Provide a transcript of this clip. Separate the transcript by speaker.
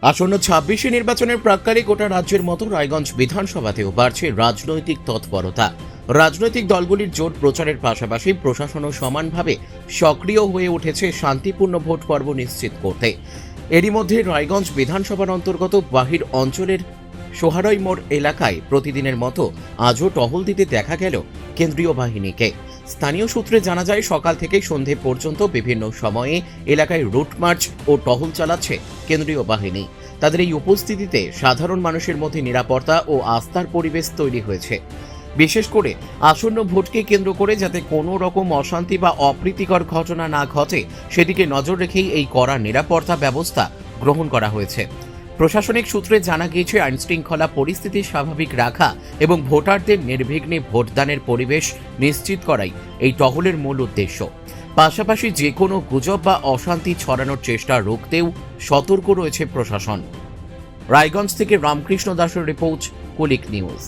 Speaker 1: আসন্ন ২৬শে নির্বাচনের প্রাক্কালে গোটা রাজ্যের মতো রায়গঞ্জ বিধানসভাতেও বাড়ছে রাজনৈতিক তৎপরতা। রাজনৈতিক দলগুলির জোট প্রচারের পাশাপাশি প্রশাসনও সমানভাবে সক্রিয় হয়ে উঠেছে শান্তিপূর্ণ ভোট পর্ব নিশ্চিত করতে। এরই মধ্যে রায়গঞ্জ বিধানসভার অন্তর্গত বাহির অঞ্চলের সোহারই মোড় এলাকায় প্রতিদিনের মতো আজও টহল দিতে দেখা গেল কেন্দ্রীয় বাহিনীকে। স্থানীয় সূত্রে জানা যায়, সকাল থেকে সন্ধে পর্যন্ত বিভিন্ন সময়ে এলাকায় রুট মার্চ ও টহল চালাচ্ছে কেন্দ্রীয় বাহিনী। তাদের এই উপস্থিতিতে সাধারণ মানুষের মধ্যে নিরাপত্তা ও আস্থার পরিবেশ তৈরি হয়েছে। বিশেষ করে আসন্ন ভোটকে কেন্দ্র করে যাতে কোনো রকম অশান্তি বা অপ্রীতিকর ঘটনা না ঘটে সেদিকে নজর রেখেই এই কড়া নিরাপত্তা ব্যবস্থা গ্রহণ করা হয়েছে। প্রশাসনিক সূত্রে জানা গিয়েছে, আইনশৃঙ্খলা পরিস্থিতি স্বাভাবিক রাখা এবং ভোটারদের নির্বিঘ্নে ভোটদানের পরিবেশ নিশ্চিত করাই এই টহলের মূল উদ্দেশ্য। পাশাপাশি যে কোনো গুজব বা অশান্তি ছড়ানোর চেষ্টা রুখতেও সতর্ক রয়েছে প্রশাসন। রায়গঞ্জ থেকে রামকৃষ্ণ দাসের রিপোর্ট, কুলিক নিউজ।